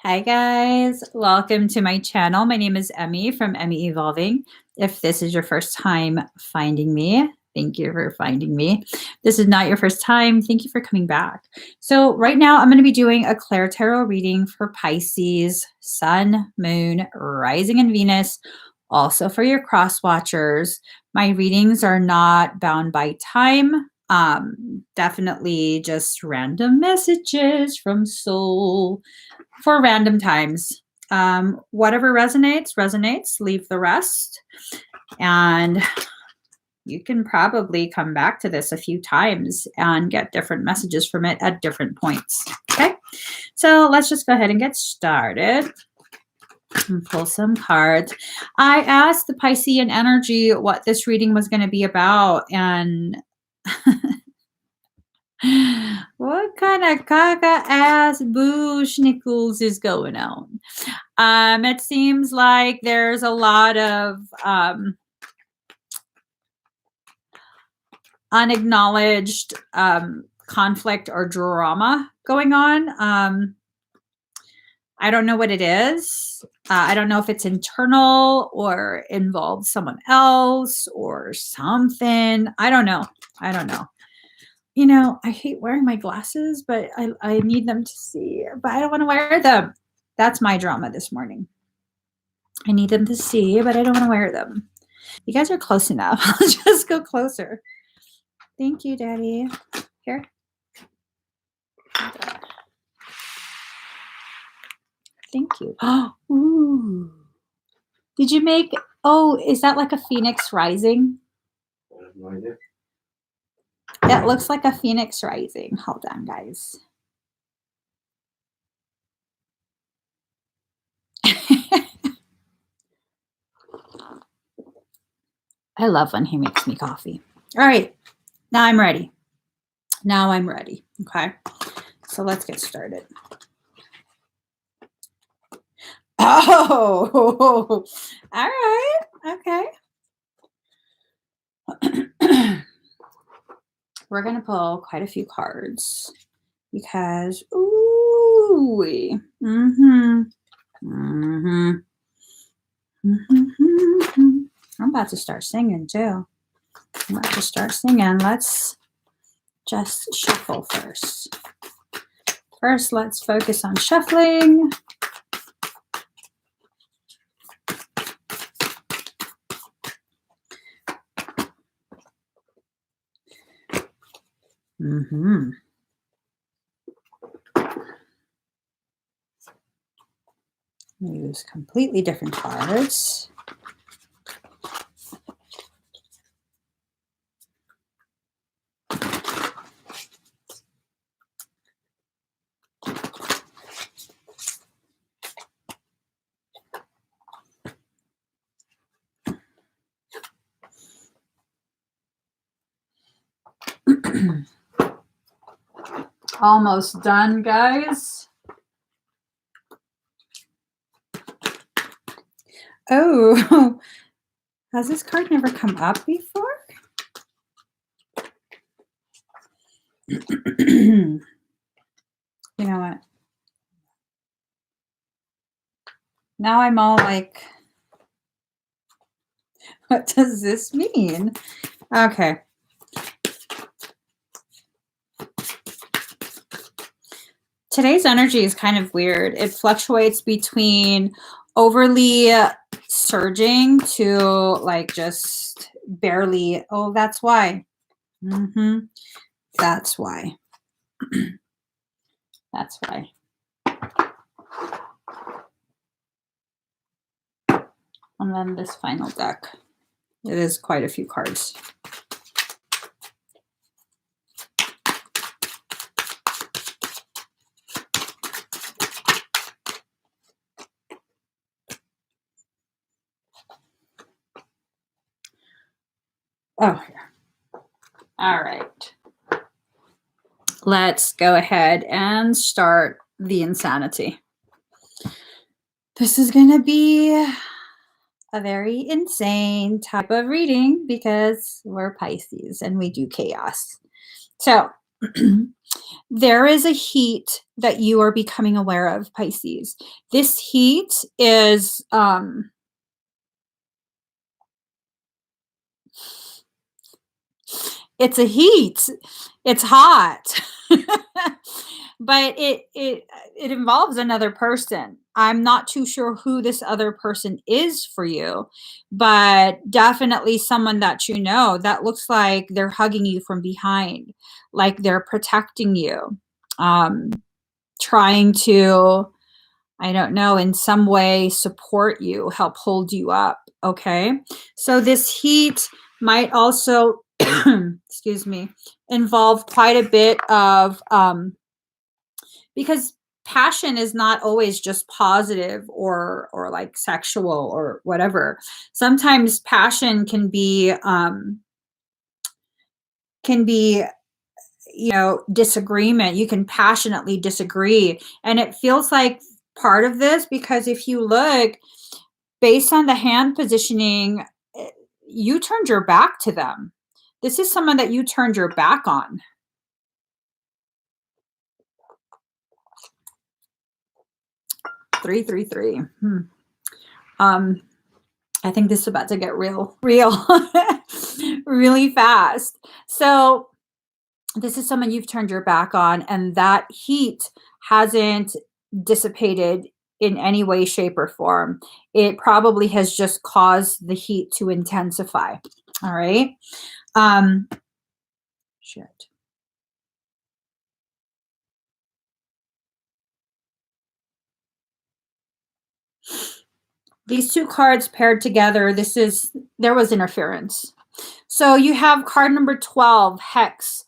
Hi guys, welcome to my channel. My name is Emmie from Emmie Evolving. If this is your first time finding me, thank you for finding me. This is not your first time, thank you for coming back. So right now I'm going to be doing a ClairTarot reading for Pisces, Sun, Moon, Rising, and Venus, also for your cross watchers. My readings are not bound by time. Definitely just random messages from soul for random times. Whatever resonates, leave the rest. And you can probably come back to this a few times and get different messages from it at different points. Okay, so let's just go ahead and get started and pull some cards. I asked the Piscean energy what this reading was going to be about, and what kind of CacaArse Booschnickles is going on? It seems like there's a lot of unacknowledged conflict or drama going on. I don't know what it is. I don't know if it's internal or involves someone else or something. I don't know. You know, I hate wearing my glasses, but I need them to see, but I don't want to wear them. That's my drama this morning. I need them to see, but I don't want to wear them. You guys are close enough. I'll just go closer. Thank you, Daddy. Here. Thank you. Ooh. Did you make, oh, is that like a phoenix rising? I have no idea. It looks like a phoenix rising. Hold on, guys. I love when he makes me coffee. All right, now I'm ready. Okay, so let's get started. Oh, all right, okay. We're going to pull quite a few cards because, ooh, I'm about to start singing too. Let's just shuffle first. First, let's focus on shuffling. Use completely different cards. Almost done, guys. Oh, has this card never come up before? You know what? Now I'm all like, what does this mean? Okay. Today's energy is kind of weird. It fluctuates between overly surging to like just barely. Oh, that's why. That's why. That's why. And then this final deck. It is quite a few cards. Oh, here. All right. Let's go ahead and start the insanity. This is going to be a very insane type of reading because we're Pisces and we do chaos. So There is a heat that you are becoming aware of, Pisces. This heat is it's a heat. It's hot. But it involves another person. I'm not too sure who this other person is for you, but definitely someone that you know that looks like they're hugging you from behind, like they're protecting you, trying to, I don't know, in some way support you, help hold you up. Okay. So this heat might also, excuse me, involve quite a bit of, because passion is not always just positive or like sexual or whatever. Sometimes passion can be, you know, disagreement. You can passionately disagree, and it feels like part of this, because if you look based on the hand positioning, you turned your back to them. This is someone that you turned your back on. Three, three, three. I think this is about to get real, really fast. So this is someone you've turned your back on, and that heat hasn't dissipated in any way, shape, or form. It probably has just caused the heat to intensify. All right. Shit. These two cards paired together, there was interference. So you have card number 12, Hex.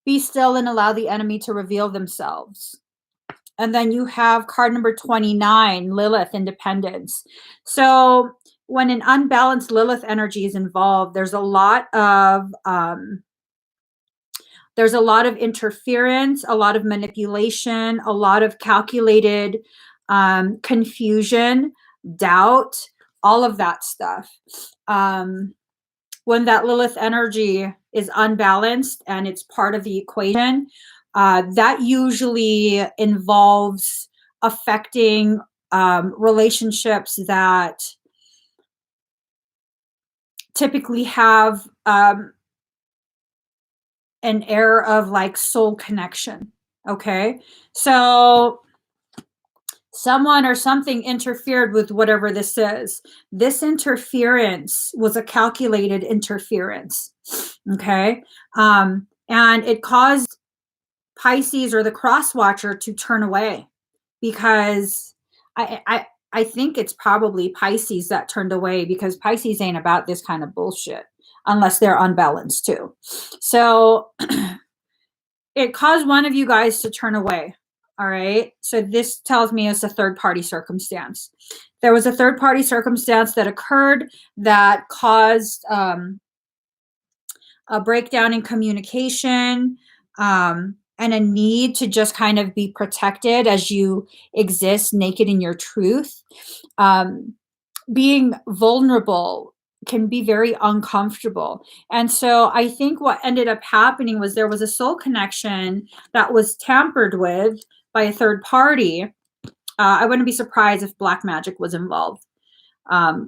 Be still and allow the enemy to reveal themselves. And then you have card number 29, Lilith, Independence. So when an unbalanced Lilith energy is involved, there's a lot of interference, a lot of manipulation, a lot of calculated confusion, doubt, all of that stuff. When that Lilith energy is unbalanced and it's part of the equation, that usually involves affecting relationships that typically have an air of like soul connection. Okay. So someone or something interfered with whatever this is. This interference was a calculated interference. Okay. And it caused Pisces or the cross watcher to turn away, because I think it's probably Pisces that turned away, because Pisces ain't about this kind of bullshit unless they're unbalanced too. So it caused one of you guys to turn away. All right. So this tells me it's a third party circumstance. There was a third party circumstance that occurred that caused a breakdown in communication, and a need to just kind of be protected as you exist naked in your truth. Being vulnerable can be very uncomfortable. And so I think what ended up happening was there was a soul connection that was tampered with by a third party. I wouldn't be surprised if black magic was involved.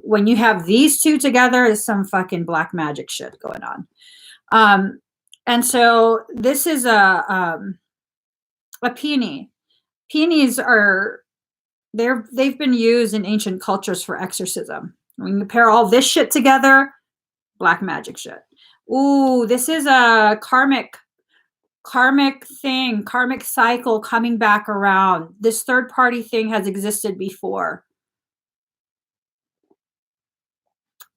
When you have these two together, there's some fucking black magic shit going on. And so this is a peony. Peonies they've been used in ancient cultures for exorcism. When you pair all this shit together, black magic shit. Ooh, this is a karmic thing, karmic cycle coming back around. This third party thing has existed before.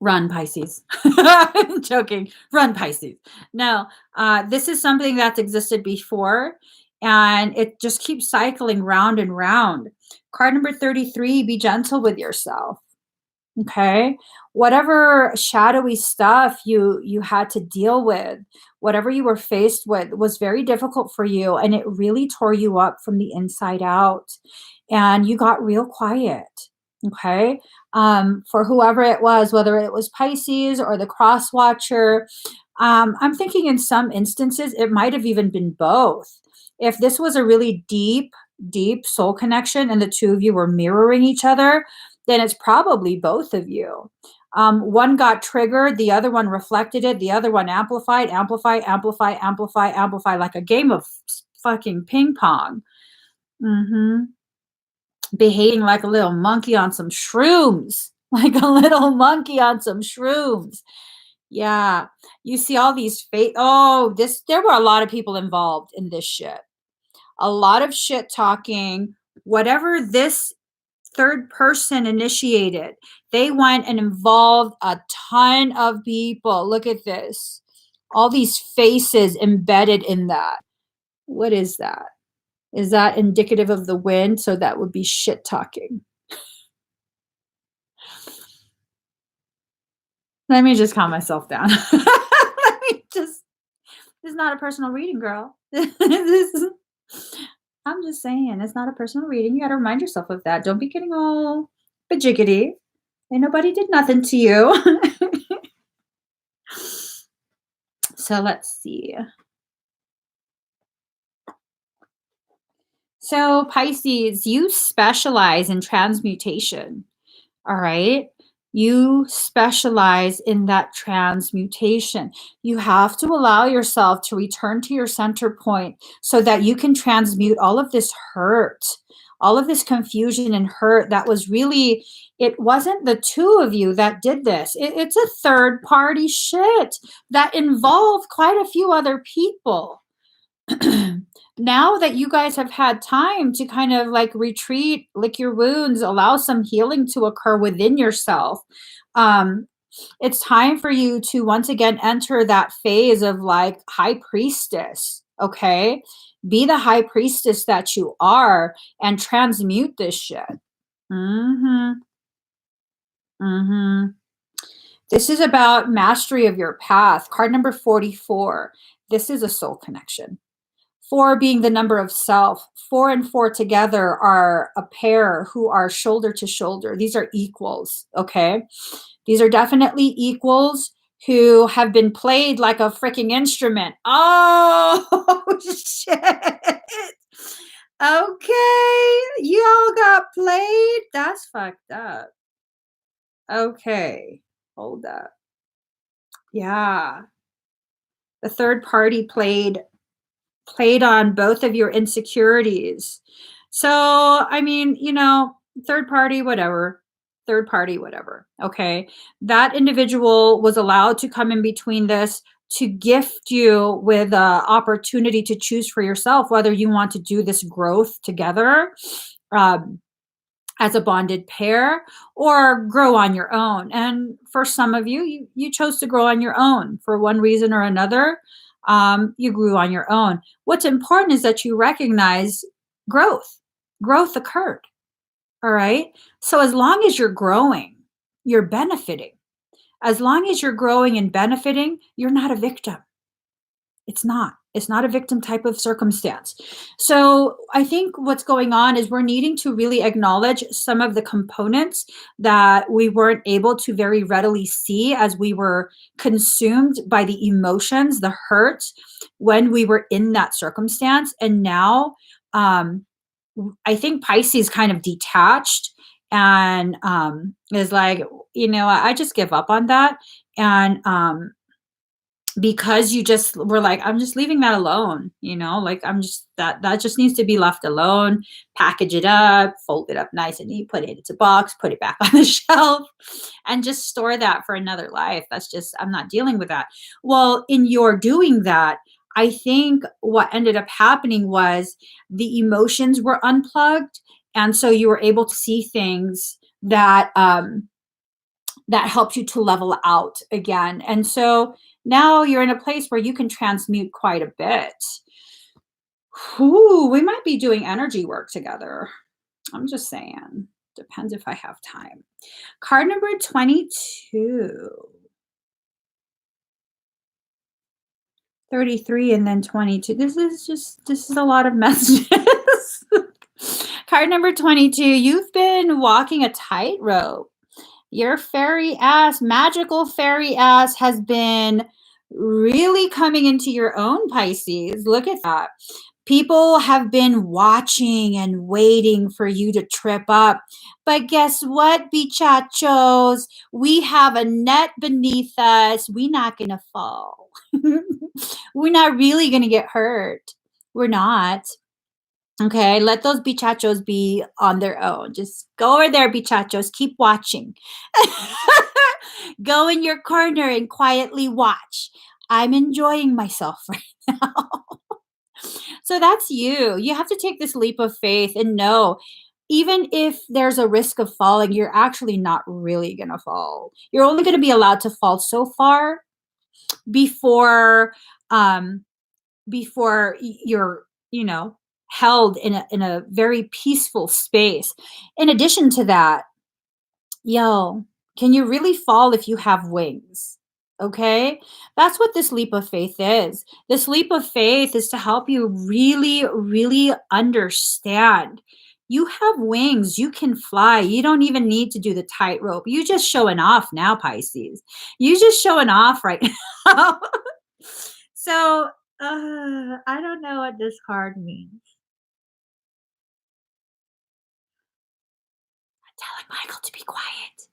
Run, Pisces. Joking. Run, Pisces. No, this is something that's existed before, and it just keeps cycling round and round. Card number 33, be gentle with yourself. Okay. Whatever shadowy stuff you had to deal with, whatever you were faced with was very difficult for you, and it really tore you up from the inside out, and you got real quiet. Okay. For whoever it was, whether it was Pisces or the cross watcher, I'm thinking in some instances, it might have even been both. If this was a really deep, deep soul connection and the two of you were mirroring each other, then it's probably both of you. One got triggered, the other one reflected it, the other one amplified, amplify, amplify, amplify, amplify, like a game of fucking ping pong. Behaving like a little monkey on some shrooms, like a little monkey on some shrooms. Yeah. You see all these there were a lot of people involved in this shit. A lot of shit talking, whatever this third person initiated, they went and involved a ton of people. Look at this. All these faces embedded in that. What is that? Is that indicative of the wind? So that would be shit talking. Let me just calm myself down. This is not a personal reading, girl. I'm just saying, it's not a personal reading. You got to remind yourself of that. Don't be getting all bajiggity. And nobody did nothing to you. So let's see. So Pisces, you specialize in transmutation. All right. You specialize in that transmutation. You have to allow yourself to return to your center point so that you can transmute all of this hurt, all of this confusion and hurt that was really, it wasn't the two of you that did this. It's a third party shit that involved quite a few other people. Now that you guys have had time to kind of like retreat, lick your wounds, allow some healing to occur within yourself, it's time for you to once again enter that phase of like high priestess. Okay. Be the high priestess that you are and transmute this shit. This is about mastery of your path. Card number 44. This is a soul connection. 4 being the number of self. 4 and 4 together are a pair who are shoulder to shoulder. These are equals, okay? These are definitely equals who have been played like a freaking instrument. Oh, shit. Okay, you all got played? That's fucked up. Okay, hold up. Yeah. The third party played on both of your insecurities. So, I mean, third party, whatever. Okay. That individual was allowed to come in between this to gift you with an opportunity to choose for yourself whether you want to do this growth together as a bonded pair or grow on your own. And for some of you, you chose to grow on your own for one reason or another. You grew on your own. What's important is that you recognize growth. Growth occurred. All right. So as long as you're growing, you're benefiting. As long as you're growing and benefiting, you're not a victim. It's not a victim type of circumstance. So I think what's going on is we're needing to really acknowledge some of the components that we weren't able to very readily see as we were consumed by the emotions, the hurt when we were in that circumstance. And now I think Pisces kind of detached and is like, I just give up on that. And because you just were like, I'm just leaving that alone, like I'm just that just needs to be left alone, package it up, fold it up nice and neat, put it into a box, put it back on the shelf, and just store that for another life. That's just, I'm not dealing with that. Well, in your doing that, I think what ended up happening was the emotions were unplugged. And so you were able to see things that helped you to level out again. And so now you're in a place where you can transmute quite a bit. Ooh, we might be doing energy work together. I'm just saying. Depends if I have time. Card number 22. 33 and then 22. This is a lot of messages. Card number 22. You've been walking a tightrope. Your fairy ass, magical fairy ass, has been really coming into your own, Pisces. Look at that. People have been watching and waiting for you to trip up. But guess what, bichachos? We have a net beneath us. We're not going to fall. We're not really going to get hurt. We're not. Okay, let those bichachos be on their own. Just go over there, bichachos. Keep watching. Go in your corner and quietly watch. I'm enjoying myself right now. So that's you. You have to take this leap of faith and know, even if there's a risk of falling, you're actually not really going to fall. You're only going to be allowed to fall so far before um you're, held in a very peaceful space. In addition to that, yo, can you really fall if you have wings? Okay? That's what this leap of faith is. This leap of faith is to help you really, really understand. You have wings. You can fly. You don't even need to do the tightrope. You just showing off now, Pisces. You just showing off right now. So, I don't know what this card means. I'm telling Michael to be quiet.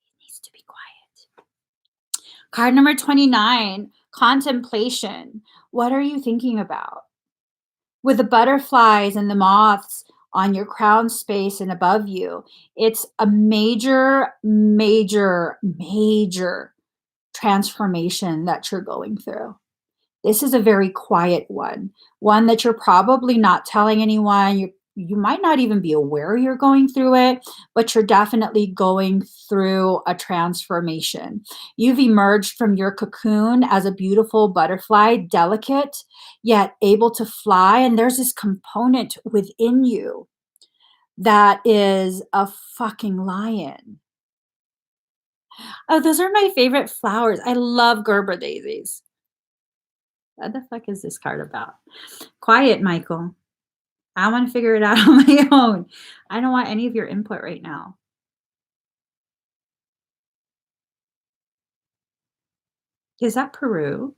He needs to be quiet. Card number 29, contemplation. What are you thinking about? With the butterflies and the moths on your crown space and above you, it's a major, major, major transformation that you're going through. This is a very quiet one that you're probably not telling anyone. You might not even be aware you're going through it, but you're definitely going through a transformation. You've emerged from your cocoon as a beautiful butterfly, delicate, yet able to fly. And there's this component within you that is a fucking lion. Oh, those are my favorite flowers. I love Gerber daisies. What the fuck is this card about? Quiet, Michael. I want to figure it out on my own. I don't want any of your input right now. Is that Peru?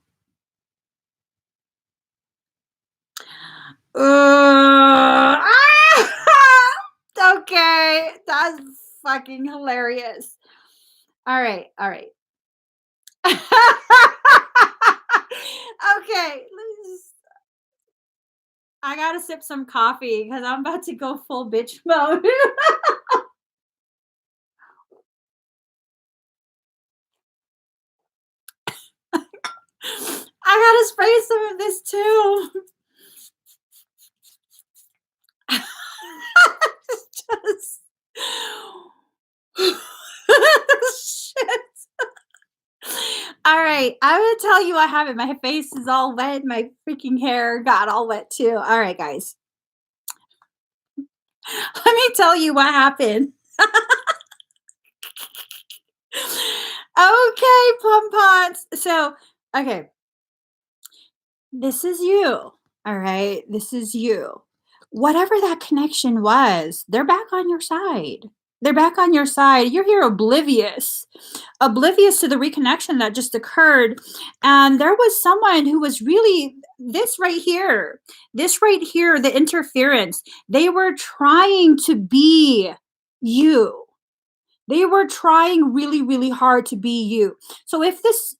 Okay, that's fucking hilarious. All right, all right. Okay, I gotta sip some coffee because I'm about to go full bitch mode. I gotta spray some of this too. Just shit. All right, I'm gonna tell you what happened. My face is all wet. My freaking hair got all wet too. All right, guys. Let me tell you what happened. Okay, pom-poms. So, okay. This is you. All right. This is you. Whatever that connection was, they're back on your side. They're back on your side. You're here oblivious to the reconnection that just occurred. And there was someone who was really this right here, the interference. They were trying to be you. They were trying really, really hard to be you. So if this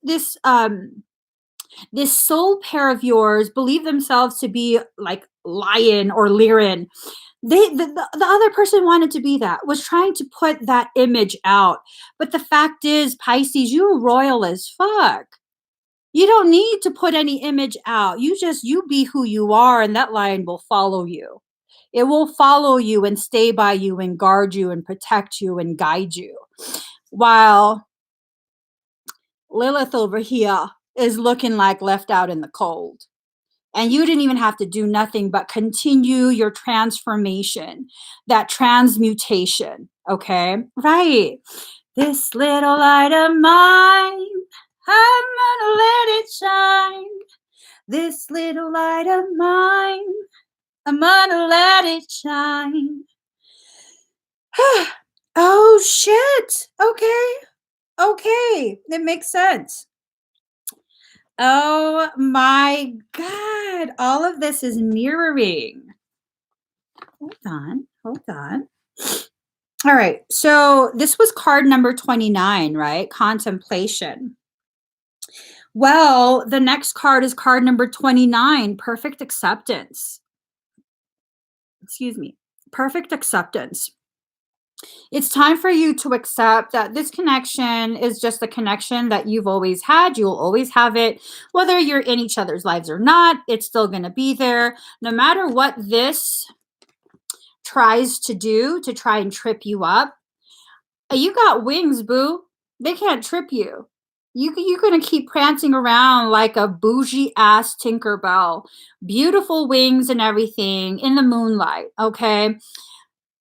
soul pair of yours believe themselves to be like lion or lirin, the other person wanted to be that, was trying to put that image out. But the fact is, Pisces, you're royal as fuck. You don't need to put any image out. You be who you are, and that lion will follow you. It will follow you and stay by you and guard you and protect you and guide you. While Lilith over here is looking like left out in the cold. And you didn't even have to do nothing but continue your transformation, that transmutation. Okay. Right. This little light of mine, I'm gonna let it shine. This little light of mine, I'm gonna let it shine. Oh, shit. Okay. Okay. It makes sense. Oh my God. All of this is mirroring. Hold on. Hold on. All right. So this was card number 29, right? Contemplation. Well, the next card is card number 29, perfect acceptance. Excuse me. Perfect acceptance. It's time for you to accept that this connection is just a connection that you've always had. You'll always have it. Whether you're in each other's lives or not, it's still going to be there. No matter what this tries to do to try and trip you up, you got wings, boo. They can't trip you. You're going to keep prancing around like a bougie ass Tinkerbell. Beautiful wings and everything in the moonlight, okay?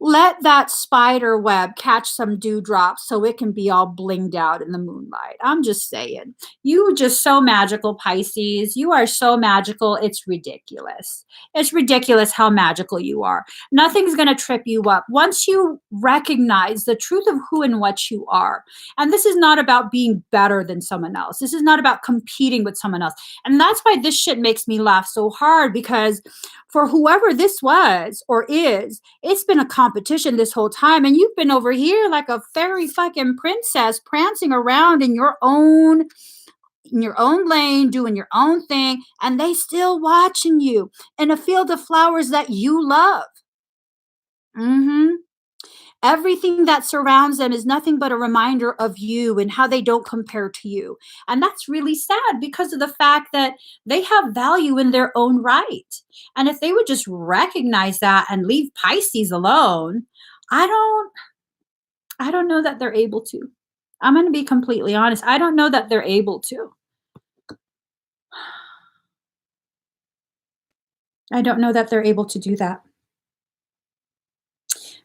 Let that spider web catch some dewdrops so it can be all blinged out in the moonlight. I'm just saying. You are just so magical, Pisces. You are so magical. It's ridiculous. It's ridiculous how magical you are. Nothing's going to trip you up. Once you recognize the truth of who and what you are, and this is not about being better than someone else. This is not about competing with someone else. And that's why this shit makes me laugh so hard, because for whoever this was or is, it's been a competition this whole time. And you've been over here like a fairy fucking princess prancing around in your own lane, doing your own thing. And they still watching you in a field of flowers that you love. Mm-hmm. Everything that surrounds them is nothing but a reminder of you and how they don't compare to you. And that's really sad because of the fact that they have value in their own right. And if they would just recognize that and leave Pisces alone, I don't know that they're able to. I'm going to be completely honest. I don't know that they're able to. I don't know that they're able to do that.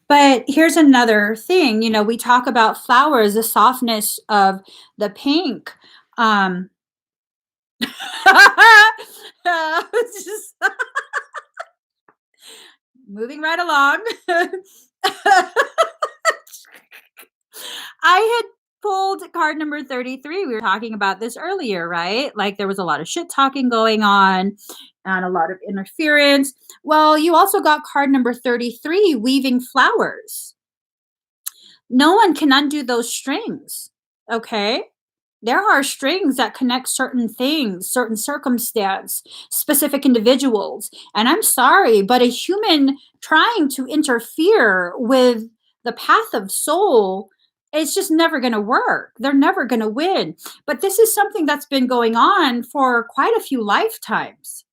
But here's another thing, we talk about flowers, the softness of the pink. It's just moving right along. I had pulled card number 33. We were talking about this earlier, right? Like there was a lot of shit talking going on and a lot of interference. Well, you also got card number 33, weaving flowers. No one can undo those strings, okay? There are strings that connect certain things, certain circumstance, specific individuals. And I'm sorry, but a human trying to interfere with the path of soul, it's just never going to work. They're never going to win. But this is something that's been going on for quite a few lifetimes.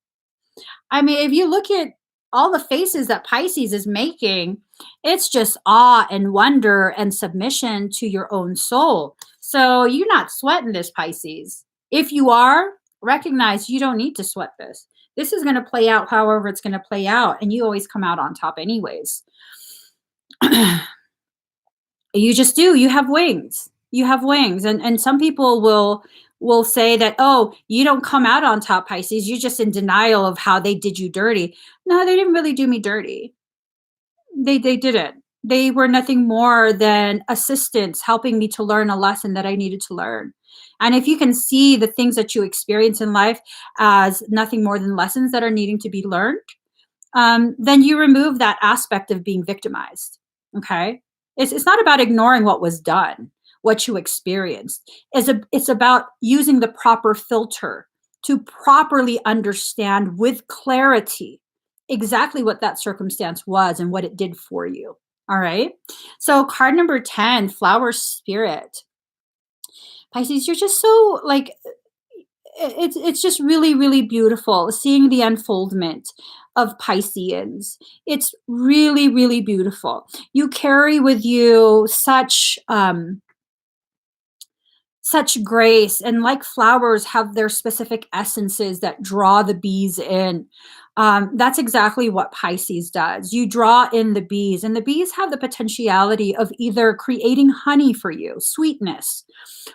I mean, if you look at all the faces that Pisces is making, it's just awe and wonder and submission to your own soul. So you're not sweating this, Pisces. If you are, recognize you don't need to sweat this. This is going to play out however it's going to play out, and you always come out on top anyways. You just do. You have wings. You have wings. And some people will say that, oh, you don't come out on top, Pisces. You're just in denial of how they did you dirty. No, they didn't really do me dirty. They didn't. They were nothing more than assistants helping me to learn a lesson that I needed to learn. And if you can see the things that you experience in life as nothing more than lessons that are needing to be learned, then you remove that aspect of being victimized. Okay. It's not about ignoring what was done, what you experienced. It's about using the proper filter to properly understand with clarity exactly what that circumstance was and what it did for you. All right. So card number 10, flower spirit. Pisces, you're just so like, it's just really, really beautiful seeing the unfoldment of Pisceans. It's really, really beautiful. You carry with you such grace, and like flowers have their specific essences that draw the bees in. That's exactly what Pisces does. You draw in the bees, and the bees have the potentiality of either creating honey for you, sweetness,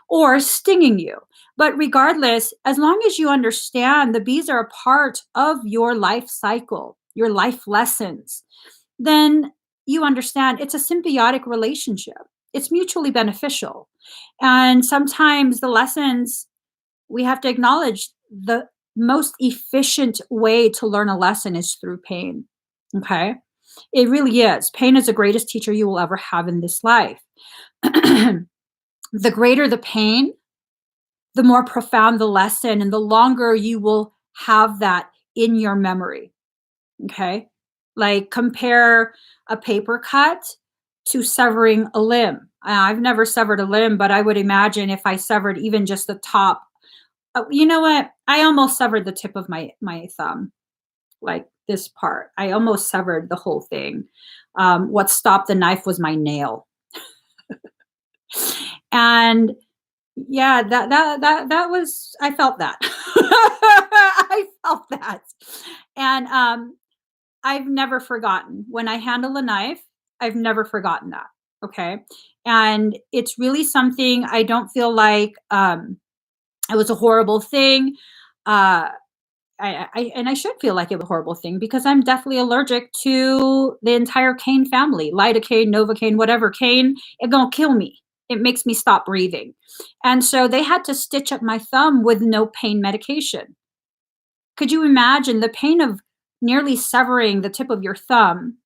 or stinging you. But regardless, as long as you understand the bees are a part of your life cycle, your life lessons, then you understand it's a symbiotic relationship. It's mutually beneficial. And sometimes the lessons, we have to acknowledge the most efficient way to learn a lesson is through pain. Okay? It really is. Pain is the greatest teacher you will ever have in this life. The greater the pain, the more profound the lesson, and the longer you will have that in your memory. Okay? Like compare a paper cut to severing a limb. I've never severed a limb, but I would imagine if I severed even just the top, you know what? I almost severed the tip of my thumb, like this part. I almost severed the whole thing. What stopped the knife was my nail. And yeah, that was, I felt that. I felt that. And I've never forgotten when I handle a knife. I've never forgotten that. Okay. And it's really something I don't feel like it was a horrible thing. Uh, and I should feel like it was a horrible thing because I'm definitely allergic to the entire cane family, lidocaine, novocaine, whatever cane. It gonna kill me. It makes me stop breathing. And so they had to stitch up my thumb with no pain medication. Could you imagine the pain of nearly severing the tip of your thumb,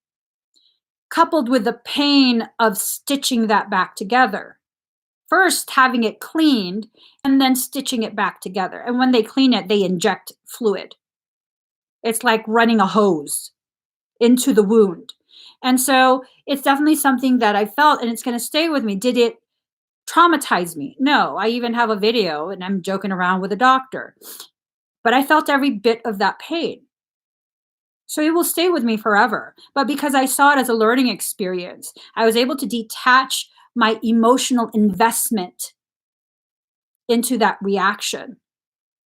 coupled with the pain of stitching that back together? First, having it cleaned and then stitching it back together. And when they clean it, they inject fluid. It's like running a hose into the wound. And so it's definitely something that I felt, and it's going to stay with me. Did it traumatize me? No. I even have a video, and I'm joking around with a doctor. But I felt every bit of that pain. So it will stay with me forever. But because I saw it as a learning experience, I was able to detach my emotional investment into that reaction.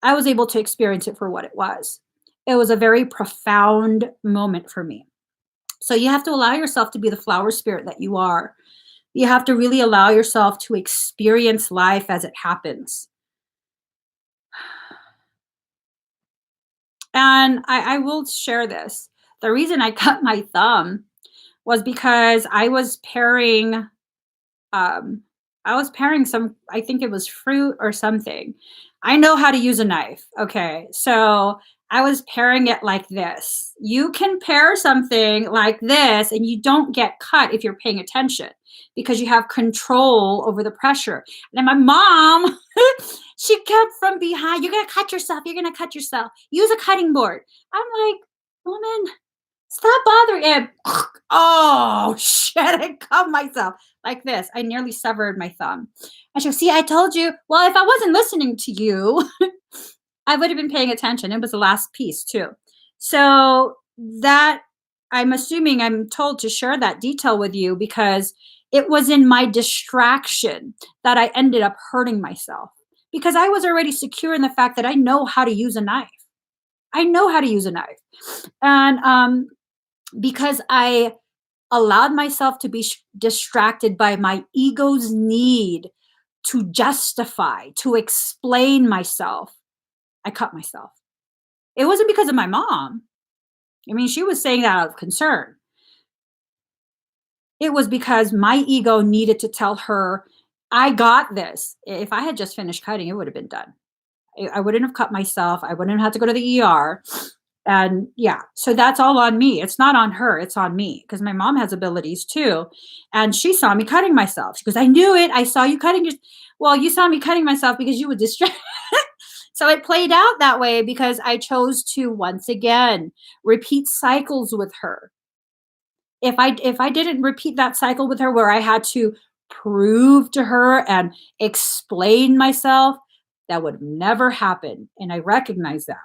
I was able to experience it for what it was. It was a very profound moment for me. So you have to allow yourself to be the flower spirit that you are. You have to really allow yourself to experience life as it happens. And I will share this. The reason I cut my thumb was because I was paring some, I think it was fruit or something. I know how to use a knife. Okay. So I was paring it like this. You can pare something like this and you don't get cut if you're paying attention because you have control over the pressure. And then my mom, she kept from behind, you're going to cut yourself. You're going to cut yourself. Use a cutting board. I'm like, woman, stop bothering him. Oh, shit. I cut myself like this. I nearly severed my thumb. And she goes, see, I told you. Well, if I wasn't listening to you, I would have been paying attention. It was the last piece, too. So that I'm assuming I'm told to share that detail with you because it was in my distraction that I ended up hurting myself because I was already secure in the fact that I know how to use a knife. I know how to use a knife. And because I allowed myself to be distracted by my ego's need to justify, to explain myself, I cut myself. It wasn't because of my mom. I mean, she was saying that out of concern. It was because my ego needed to tell her, I got this. If I had just finished cutting, it would have been done. I wouldn't have cut myself. I wouldn't have had to go to the ER. And yeah, so that's all on me. It's not on her. It's on me because my mom has abilities too. And she saw me cutting myself. She goes, I knew it. I saw you cutting. Well, you saw me cutting myself because you were distracted. So it played out that way because I chose to once again repeat cycles with her. If I didn't repeat that cycle with her where I had to prove to her and explain myself, that would never happen. And I recognize that.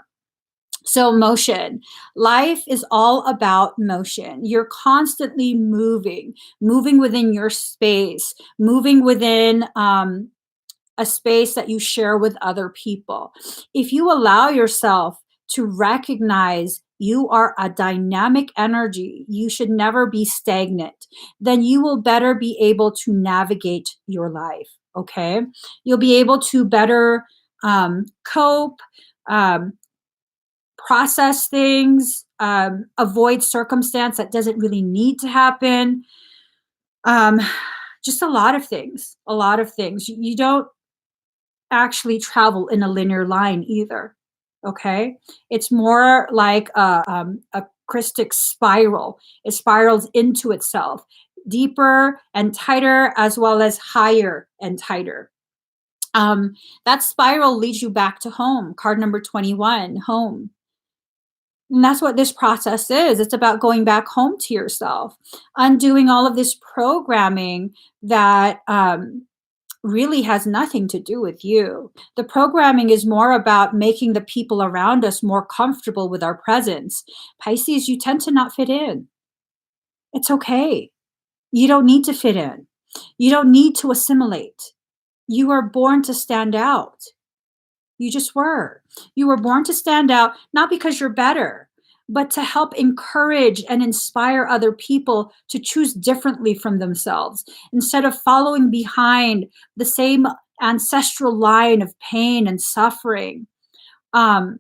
So motion. Life is all about motion. You're constantly moving within your space, moving within a space that you share with other people. If you allow yourself to recognize you are a dynamic energy, you should never be stagnant, then you will better be able to navigate your life. Okay. You'll be able to better cope, process things, avoid circumstance that doesn't really need to happen. Just a lot of things, You don't actually travel in a linear line either. Okay. It's more like a crystic spiral. It spirals into itself, deeper and tighter, as well as higher and tighter. That spiral leads you back to home. Card number 21, home. And that's what this process is. It's about going back home to yourself, undoing all of this programming that really has nothing to do with you. The programming is more about making the people around us more comfortable with our presence. Pisces, you tend to not fit in. It's okay. You don't need to fit in. You don't need to assimilate. You were born to stand out. You just were. You were born to stand out, not because you're better, but to help encourage and inspire other people to choose differently from themselves instead of following behind the same ancestral line of pain and suffering. Um,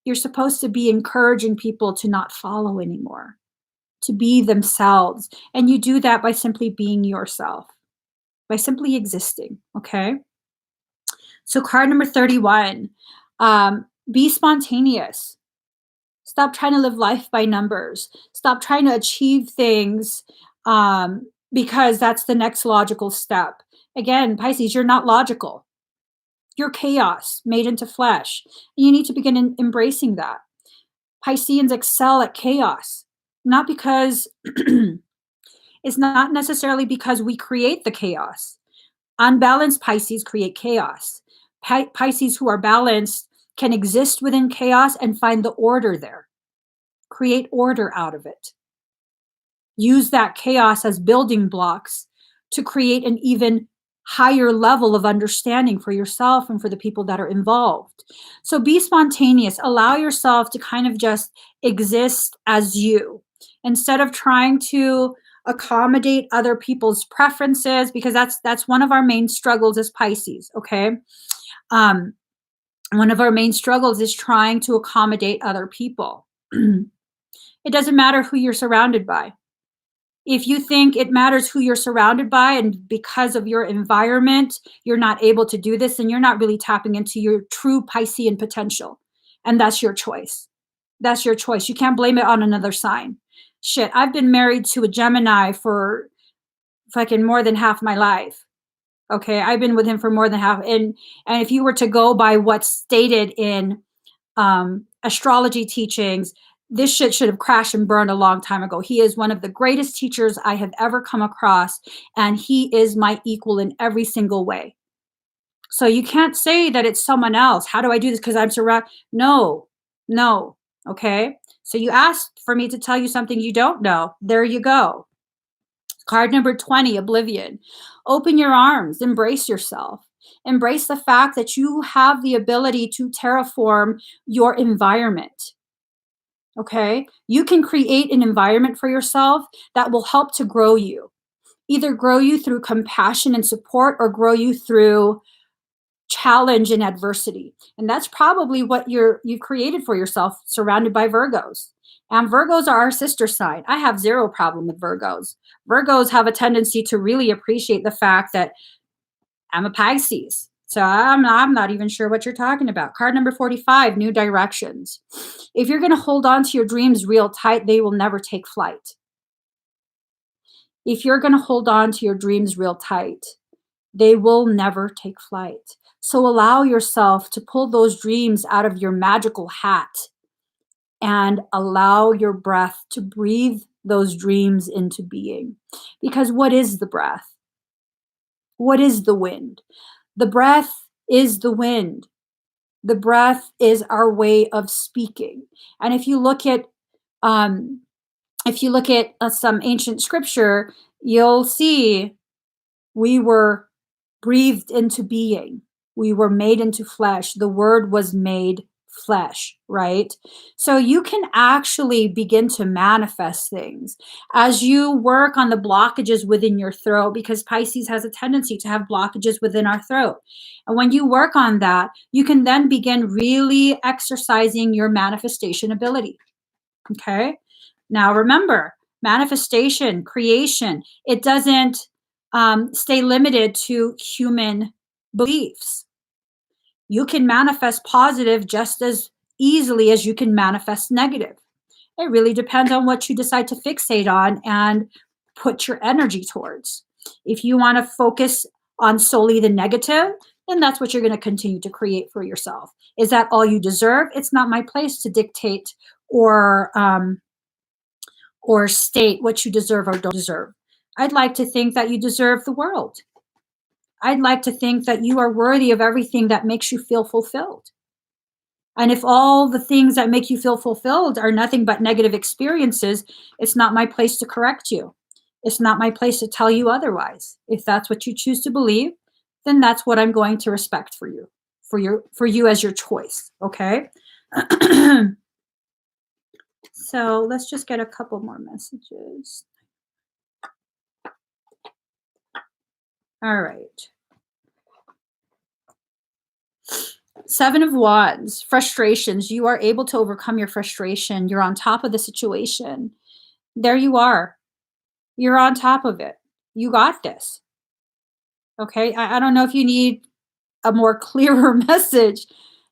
you're supposed to be encouraging people to not follow anymore, to be themselves. And you do that by simply being yourself, by simply existing. Okay. So, card number 31, be spontaneous. Stop trying to live life by numbers. Stop trying to achieve things because that's the next logical step. Again, Pisces, you're not logical. You're chaos made into flesh. You need to begin embracing that. Pisceans excel at chaos, not because it's not necessarily because we create the chaos. Unbalanced Pisces create chaos. Pisces who are balanced can exist within chaos and find the order there. Create order out of it. Use that chaos as building blocks to create an even higher level of understanding for yourself and for the people that are involved. So be spontaneous. Allow yourself to kind of just exist as you instead of trying to accommodate other people's preferences, because that's one of our main struggles as Pisces. Okay. One of our main struggles is trying to accommodate other people. It doesn't matter who you're surrounded by. If you think it matters who you're surrounded by and because of your environment, you're not able to do this, then you're not really tapping into your true Piscean potential. And that's your choice. That's your choice. You can't blame it on another sign. Shit, I've been married to a Gemini for fucking more than half my life. Okay, I've been with him for more than half. And if you were to go by what's stated in astrology teachings, this shit should have crashed and burned a long time ago. He is one of the greatest teachers I have ever come across, and he is my equal in every single way. So you can't say that it's someone else. How do I do this? Because I'm surrounded. No. Okay. So you asked for me to tell you something you don't know. There you go. Card number 20, oblivion. Open your arms, embrace yourself. Embrace the fact that you have the ability to terraform your environment. Okay? You can create an environment for yourself that will help to grow you. Either grow you through compassion and support or grow you through challenge and adversity. And that's probably what you've created for yourself, surrounded by Virgos. And Virgos are our sister sign. I have zero problem with Virgos. Virgos have a tendency to really appreciate the fact that I'm a Pisces. So I'm not even sure what you're talking about. Card number 45, new directions. If you're going to hold on to your dreams real tight, they will never take flight. If you're going to hold on to your dreams real tight, they will never take flight. So allow yourself to pull those dreams out of your magical hat and allow your breath to breathe those dreams into being. Because what is the breath? What is the wind? The breath is the wind. The breath is our way of speaking. And if you look at some ancient scripture, you'll see we were breathed into being. We were made into flesh. The word was made flesh, right? So you can actually begin to manifest things as you work on the blockages within your throat, because Pisces has a tendency to have blockages within our throat. And when you work on that, you can then begin really exercising your manifestation ability. Okay? Now remember, manifestation, creation, it doesn't stay limited to human beliefs. You can manifest positive just as easily as you can manifest negative. It really depends on what you decide to fixate on and put your energy towards. If you want to focus on solely the negative, then that's what you're going to continue to create for yourself. Is that all you deserve? It's not my place to dictate or state what you deserve or don't deserve. I'd like to think that you deserve the world. I'd like to think that you are worthy of everything that makes you feel fulfilled. And if all the things that make you feel fulfilled are nothing but negative experiences, it's not my place to correct you. It's not my place to tell you otherwise. If that's what you choose to believe, then that's what I'm going to respect for you, for you as your choice, okay? So let's just get a couple more messages. All right. 7 of Wands, frustrations. You are able to overcome your frustration. You're on top of the situation. There you are. You're on top of it. You got this. Okay. I don't know if you need a more clearer message.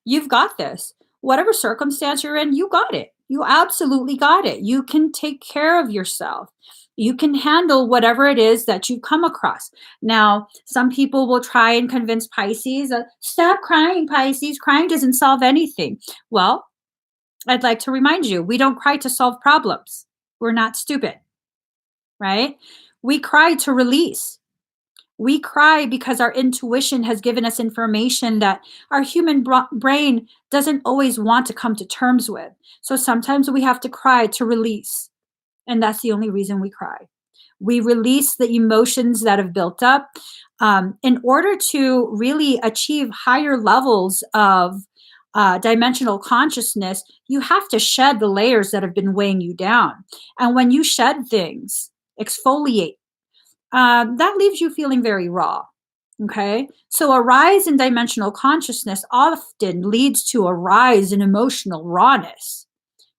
You've got this. Whatever circumstance you're in, you got it. You absolutely got it. You can take care of yourself. You can handle whatever it is that you come across. Now, some people will try and convince Pisces, stop crying, Pisces. Crying doesn't solve anything. Well, I'd like to remind you, we don't cry to solve problems. We're not stupid, right? We cry to release. We cry because our intuition has given us information that our human brain doesn't always want to come to terms with. So sometimes we have to cry to release. And that's the only reason we cry. We release the emotions that have built up. In order to really achieve higher levels of dimensional consciousness, you have to shed the layers that have been weighing you down. And when you shed things, exfoliate, that leaves you feeling very raw. Okay. So a rise in dimensional consciousness often leads to a rise in emotional rawness,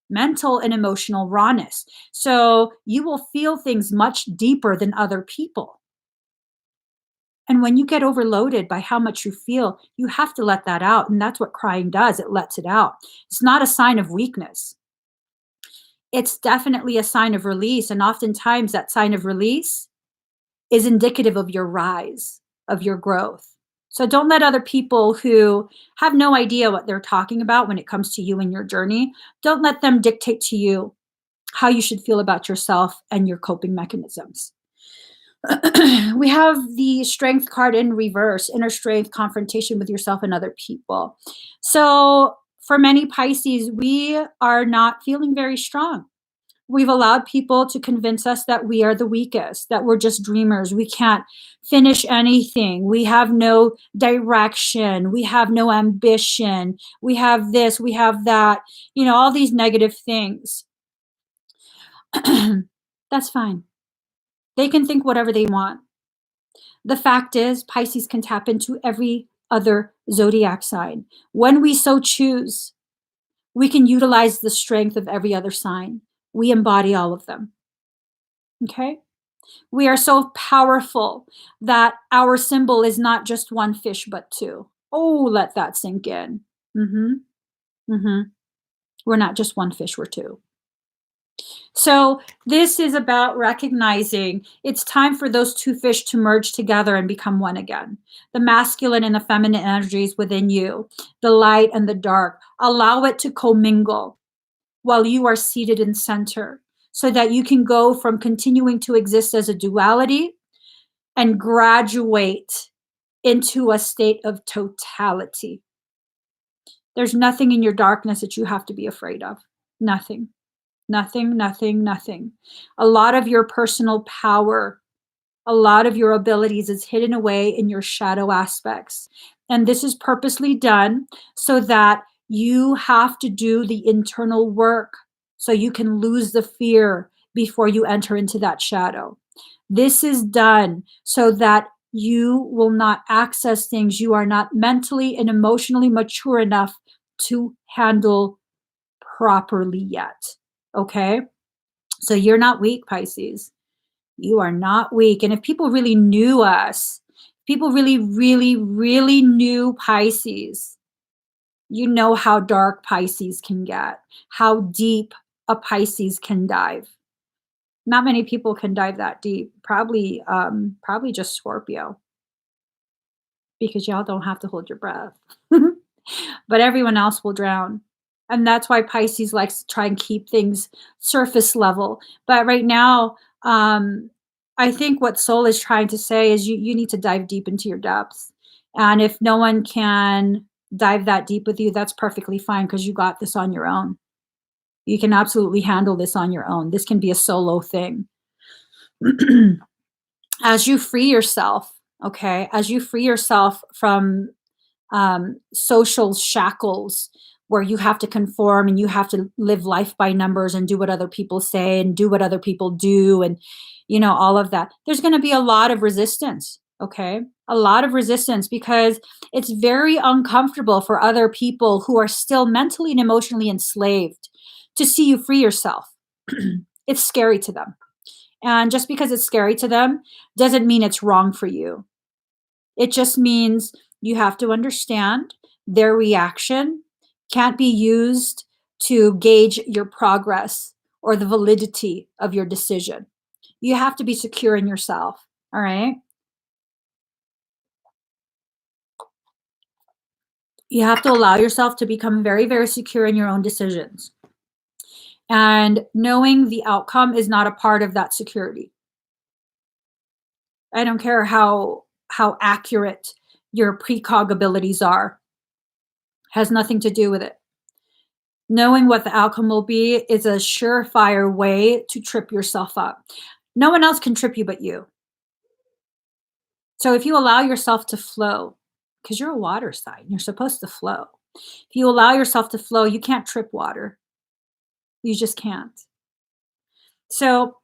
mental and emotional rawness. So you will feel things much deeper than other people. And when you get overloaded by how much you feel, you have to let that out. And that's what crying does. It lets it out. It's not a sign of weakness. It's definitely a sign of release. And oftentimes that sign of release is indicative of your rise, of your growth. So don't let other people who have no idea what they're talking about when it comes to you and your journey, don't let them dictate to you how you should feel about yourself and your coping mechanisms. We have the Strength card in reverse, inner strength, confrontation with yourself and other people. So for many Pisces, we are not feeling very strong. We've allowed people to convince us that we are the weakest, that we're just dreamers. We can't finish anything. We have no direction. We have no ambition. We have this, we have that, all these negative things. That's fine. They can think whatever they want. The fact is, Pisces can tap into every other zodiac sign. When we so choose, we can utilize the strength of every other sign. We embody all of them. Okay? We are so powerful that our symbol is not just one fish, but two. Oh, let that sink in. We're not just one fish, we're two. So this is about recognizing it's time for those two fish to merge together and become one again. The masculine and the feminine energies within you, the light and the dark, allow it to commingle while you are seated in center, so that you can go from continuing to exist as a duality and graduate into a state of totality. There's nothing in your darkness that you have to be afraid of. Nothing. Nothing, nothing, nothing. A lot of your personal power, a lot of your abilities is hidden away in your shadow aspects. And this is purposely done so that you have to do the internal work so you can lose the fear before you enter into that shadow. This is done so that you will not access things you are not mentally and emotionally mature enough to handle properly yet. Okay? So you're not weak, Pisces. You are not weak. And if people really knew us, people really, really, really knew Pisces, you know how dark Pisces can get, how deep a Pisces can dive. Not many people can dive that deep. Probably just Scorpio, because y'all don't have to hold your breath. But everyone else will drown. And that's why Pisces likes to try and keep things surface level. But right now, I think what Soul is trying to say is you need to dive deep into your depths. And if no one can dive that deep with you, that's perfectly fine, because you got this on your own. You can absolutely handle this on your own. This can be a solo thing. As you free yourself, okay, as you free yourself from social shackles where you have to conform and you have to live life by numbers and do what other people say and do what other people do, and all of that, there's going to be a lot of resistance. Okay, a lot of resistance, because it's very uncomfortable for other people who are still mentally and emotionally enslaved to see you free yourself. It's scary to them. And just because it's scary to them doesn't mean it's wrong for you. It just means you have to understand their reaction can't be used to gauge your progress or the validity of your decision. You have to be secure in yourself. All right. You have to allow yourself to become very, very secure in your own decisions. And knowing the outcome is not a part of that security. I don't care how accurate your precog abilities are. Has nothing to do with it. Knowing what the outcome will be is a surefire way to trip yourself up. No one else can trip you but you. So if you allow yourself to flow, because you're a water sign, you're supposed to flow. If you allow yourself to flow, you can't trip water. You just can't. So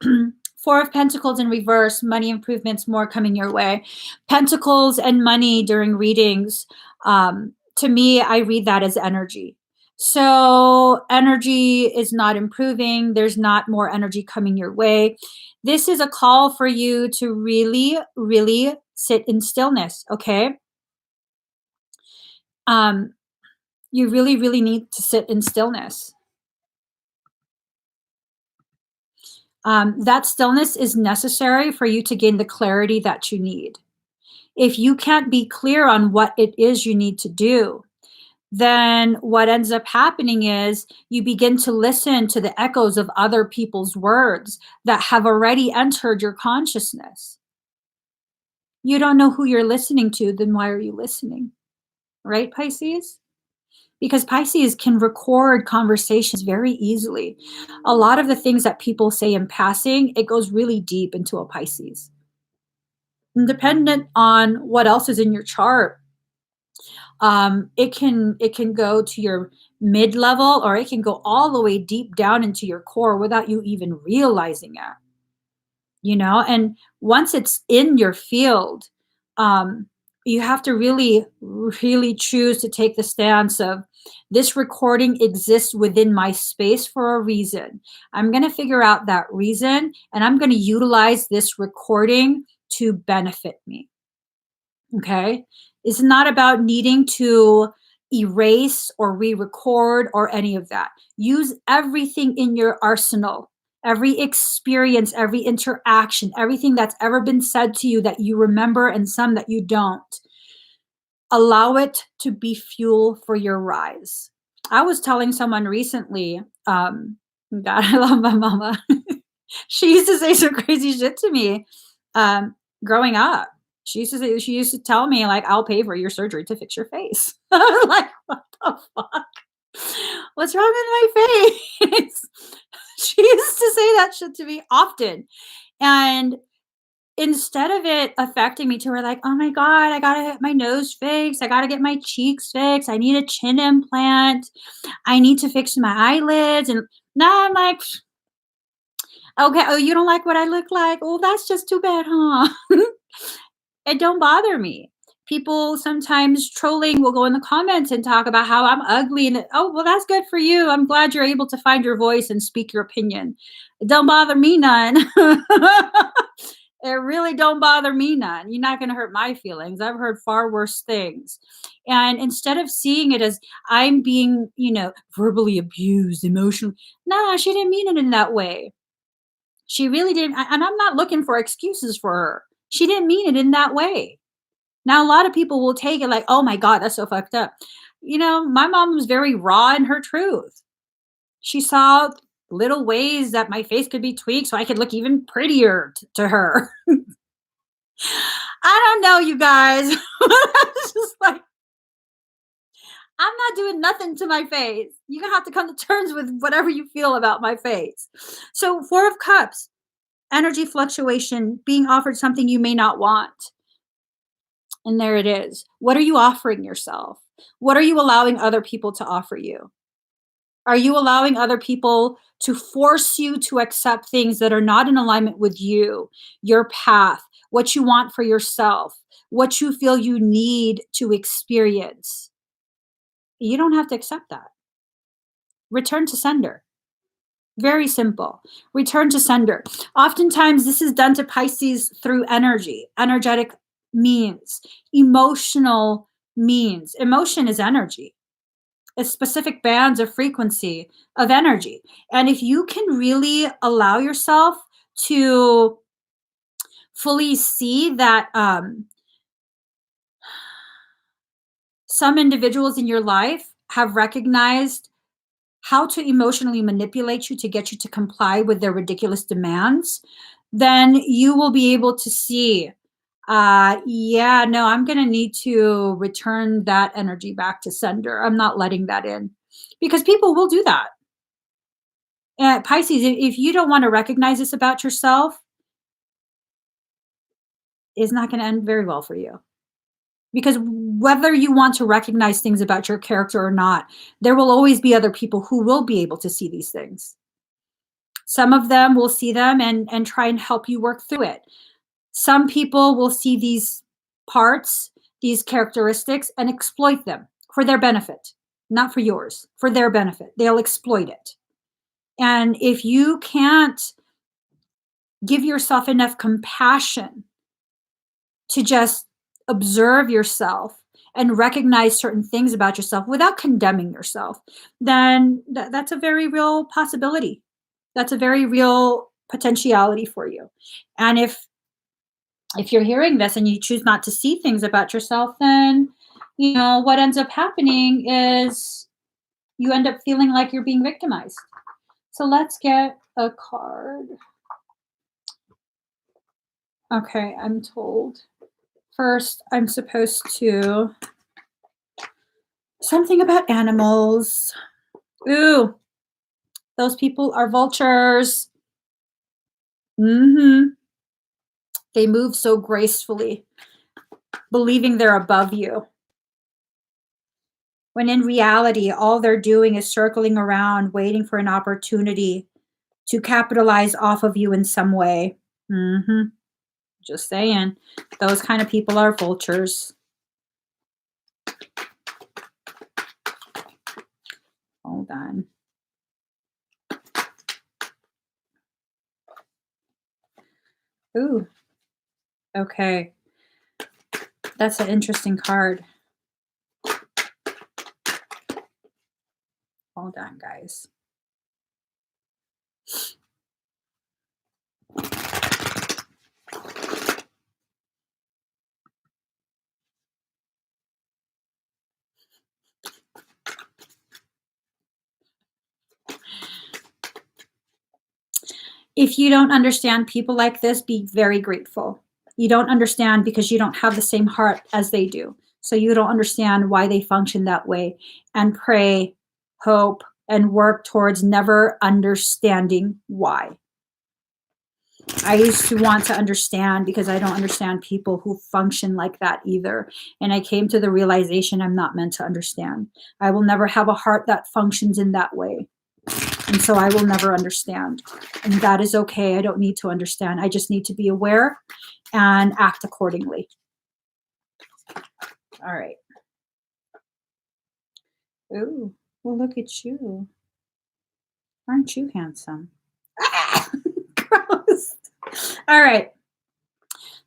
4 of Pentacles in reverse, money improvements, more coming your way. Pentacles and money during readings, to me, I read that as energy. So energy is not improving. There's not more energy coming your way. This is a call for you to really, really sit in stillness, okay? You really, really need to sit in stillness. That stillness is necessary for you to gain the clarity that you need. If you can't be clear on what it is you need to do, then what ends up happening is you begin to listen to the echoes of other people's words that have already entered your consciousness. You don't know who you're listening to, then why are you listening? Right, Pisces? Because Pisces can record conversations very easily. A lot of the things that people say in passing, it goes really deep into a Pisces. And dependent on what else is in your chart, it can go to your mid-level, or it can go all the way deep down into your core without you even realizing it. And once it's in your field, you have to really, really choose to take the stance of, this recording exists within my space for a reason. I'm going to figure out that reason, and I'm going to utilize this recording to benefit me. Okay? It's not about needing to erase or re-record or any of that. Use everything in your arsenal, every experience, every interaction, everything that's ever been said to you that you remember and some that you don't. Allow it to be fuel for your rise. I was telling someone recently, God, I love my mama. She used to say some crazy shit to me growing up. She used to tell me, like, I'll pay for your surgery to fix your face. I was like, what the fuck? What's wrong with my face? She used to say that shit to me often. And instead of it affecting me to where, like, oh my God, I gotta get my nose fixed. I gotta get my cheeks fixed. I need a chin implant. I need to fix my eyelids. And now I'm like, okay, oh, you don't like what I look like? Oh, that's just too bad, huh? It don't bother me. People sometimes trolling will go in the comments and talk about how I'm ugly. And oh, well, that's good for you. I'm glad you're able to find your voice and speak your opinion. It don't bother me none. It really don't bother me none. You're not going to hurt my feelings. I've heard far worse things. And instead of seeing it as I'm being, verbally abused, emotionally, nah, she didn't mean it in that way. She really didn't. And I'm not looking for excuses for her. She didn't mean it in that way. Now, a lot of people will take it like, oh my God, that's so fucked up. My mom was very raw in her truth. She saw little ways that my face could be tweaked so I could look even prettier to her. I don't know, you guys. It's just like, I'm not doing nothing to my face. You're gonna have to come to terms with whatever you feel about my face. So, Four of Cups, energy fluctuation, being offered something you may not want. And there it is. What are you offering yourself? What are you allowing other people to offer you? Are you allowing other people to force you to accept things that are not in alignment with you, your path, what you want for yourself, what you feel you need to experience? You don't have to accept that. Return to sender. Very simple. Return to sender. Oftentimes, this is done to Pisces through energy, energetic means, emotional means. Emotion is energy. It's specific bands of frequency of energy. And if you can really allow yourself to fully see that some individuals in your life have recognized how to emotionally manipulate you to get you to comply with their ridiculous demands, then you will be able to see, yeah, no, I'm going to need to return that energy back to sender. I'm not letting that in, because people will do that. And Pisces, if you don't want to recognize this about yourself, it's not going to end very well for you. Because whether you want to recognize things about your character or not, there will always be other people who will be able to see these things. Some of them will see them and try and help you work through it. Some people will see these parts, these characteristics, and exploit them for their benefit, not for yours, for their benefit. They'll exploit it. And if you can't give yourself enough compassion to just observe yourself and recognize certain things about yourself without condemning yourself, then that's a very real possibility. That's a very real potentiality for you. And if you're hearing this and you choose not to see things about yourself, then what ends up happening is you end up feeling like you're being victimized. So let's get a card. Okay, I'm told. First, I'm supposed to something about animals. Ooh, those people are vultures. Mm-hmm. They move so gracefully, believing they're above you, when in reality, all they're doing is circling around, waiting for an opportunity to capitalize off of you in some way. Mm-hmm. Just saying. Those kind of people are vultures. Hold on. Ooh. Okay. That's an interesting card. Hold on, guys. If you don't understand people like this, be very grateful. You don't understand because you don't have the same heart as they do. So you don't understand why they function that way. And pray, hope, and work towards never understanding why. I used to want to understand because I don't understand people who function like that either. And I came to the realization I'm not meant to understand. I will never have a heart that functions in that way. And so I will never understand. And that is okay. I don't need to understand. I just need to be aware and act accordingly. All right. Ooh, well, look at you. Aren't you handsome? Ah, gross. All right.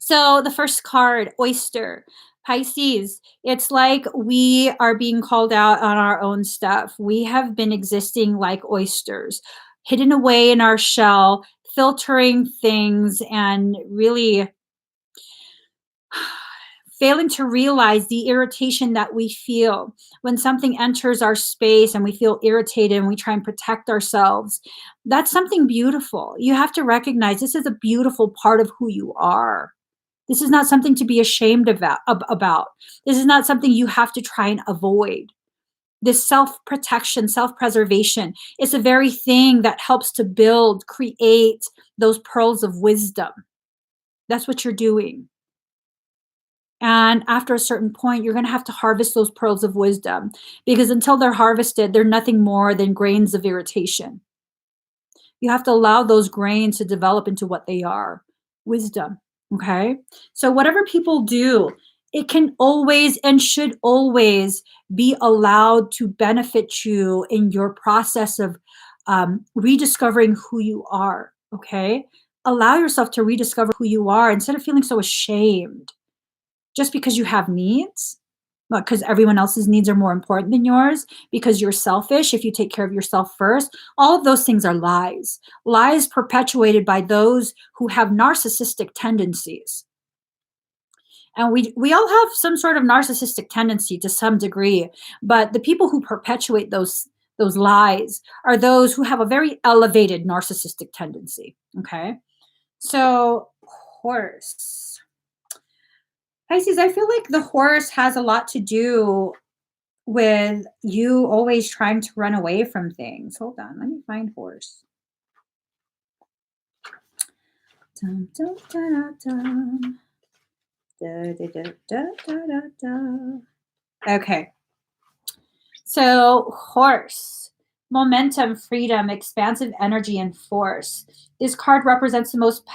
So the first card, oyster. Pisces, it's like we are being called out on our own stuff. We have been existing like oysters, hidden away in our shell, filtering things and really failing to realize the irritation that we feel when something enters our space and we feel irritated and we try and protect ourselves. That's something beautiful. You have to recognize this is a beautiful part of who you are. This is not something to be ashamed about. This is not something you have to try and avoid. This self-protection, self-preservation is the very thing that helps to build, create those pearls of wisdom. That's what you're doing. And after a certain point, you're going to have to harvest those pearls of wisdom, because until they're harvested, they're nothing more than grains of irritation. You have to allow those grains to develop into what they are, wisdom. Okay. So whatever people do, it can always and should always be allowed to benefit you in your process of rediscovering who you are. Okay. Allow yourself to rediscover who you are instead of feeling so ashamed just because you have needs, because everyone else's needs are more important than yours, because you're selfish if you take care of yourself first. All of those things are lies. Lies perpetuated by those who have narcissistic tendencies. And we all have some sort of narcissistic tendency to some degree, but the people who perpetuate those lies are those who have a very elevated narcissistic tendency. Okay. So horse. Pisces, I feel like the horse has a lot to do with you always trying to run away from things. Hold on, let me find horse. Dun, dun, dun, dun, dun. Da, da, da, da, da, da. Okay. So horse, momentum, freedom, expansive energy, and force. This card represents the most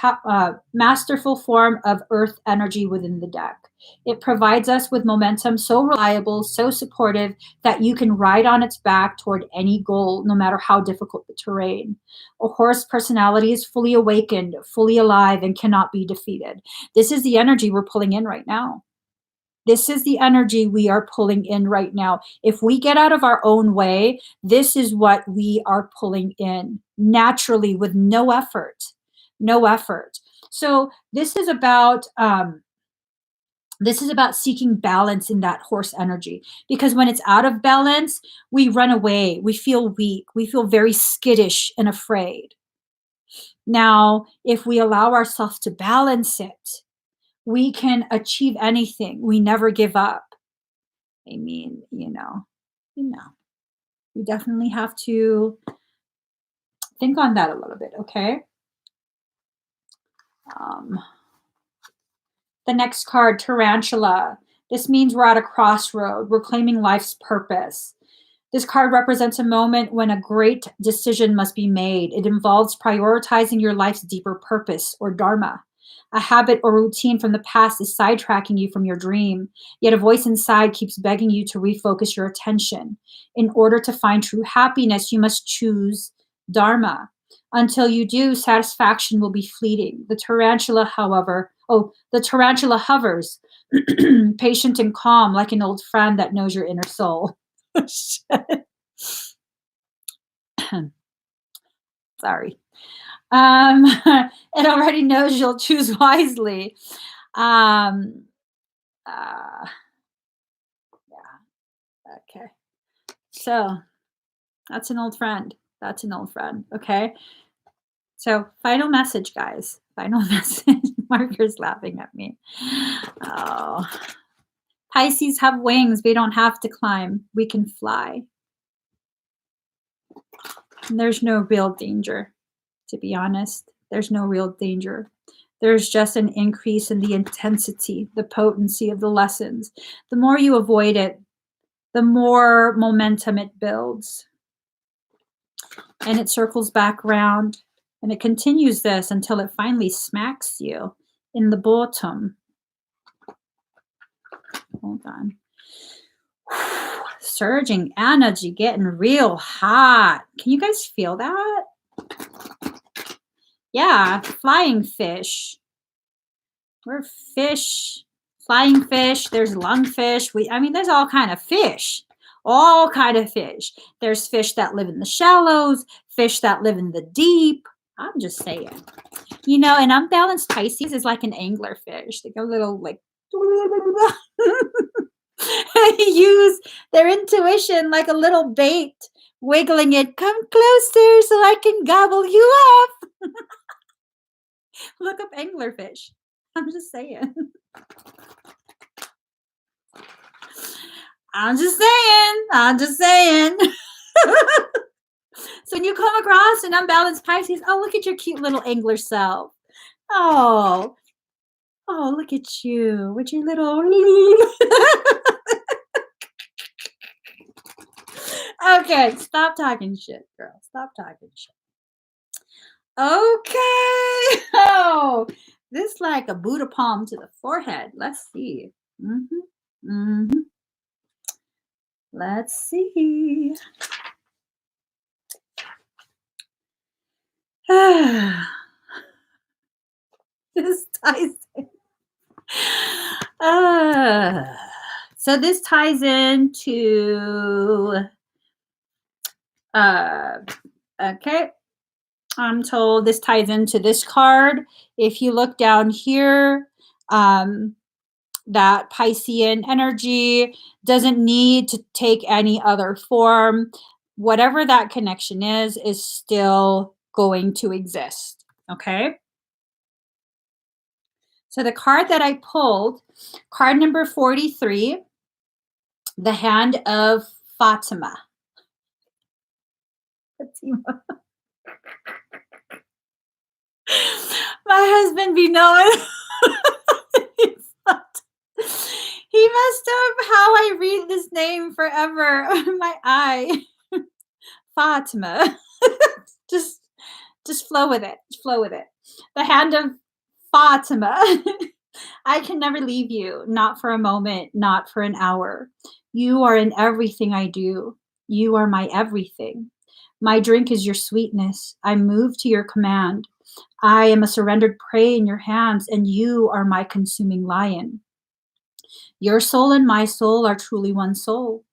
masterful form of earth energy within the deck. It provides us with momentum so reliable, so supportive that you can ride on its back toward any goal, no matter how difficult the terrain. A horse personality is fully awakened, fully alive, and cannot be defeated. This is the energy we're pulling in right now. This is the energy we are pulling in right now. If we get out of our own way, this is what we are pulling in naturally with no effort. No effort. So this is about seeking balance in that horse energy, because when it's out of balance, we run away, we feel weak, we feel very skittish and afraid. Now, if we allow ourselves to balance it, we can achieve anything. We never give up. I mean, we definitely have to think on that a little bit, okay? The next card, Tarantula. This means we're at a crossroad. We're claiming life's purpose. This card represents a moment when a great decision must be made. It involves prioritizing your life's deeper purpose or dharma. A habit or routine from the past is sidetracking you from your dream, yet a voice inside keeps begging you to refocus your attention. In order to find true happiness, you must choose dharma. Until you do, satisfaction will be fleeting. The tarantula hovers, patient and calm, like an old friend that knows your inner soul. Sorry. It already knows you'll choose wisely. Yeah. Okay. So that's an old friend. That's an old friend. Okay. So final message, guys. Final message. Marker's laughing at me. Oh. Pisces have wings. We don't have to climb. We can fly. And there's no real danger, to be honest. There's no real danger. There's just an increase in the intensity, the potency of the lessons. The more you avoid it, the more momentum it builds. And it circles back around, and it continues this until it finally smacks you in the bottom. Hold on. Surging energy, getting real hot. Can you guys feel that? Yeah, flying fish. We're fish, flying fish. There's lungfish. There's all kind of fish. All kind of fish. There's fish that live in the shallows, fish that live in the deep. I'm just saying. An unbalanced Pisces is like an anglerfish. They go little like use their intuition like a little bait, wiggling it. Come closer so I can gobble you up. Look up anglerfish. I'm just saying. I'm just saying. So when you come across an unbalanced Pisces, oh, look at your cute little angler self. Oh, look at you with your little. Okay, stop talking shit, girl. Stop talking shit. Okay. Oh, this like a Buddha palm to the forehead. Let's see. Let's see. This ties in. So this ties into okay. I'm told this ties into this card. If you look down here, that Piscean energy doesn't need to take any other form. Whatever that connection is still going to exist. Okay. So the card that I pulled, card number 43, the hand of Fatima. My husband be knowing. He messed up how I read this name forever. My eye. Fatima. Just flow with it. Flow with it. The hand of Fatima. I can never leave you, not for a moment, not for an hour. You are in everything I do. You are my everything. My drink is your sweetness. I move to your command. I am a surrendered prey in your hands, and you are my consuming lion. Your soul and my soul are truly one soul.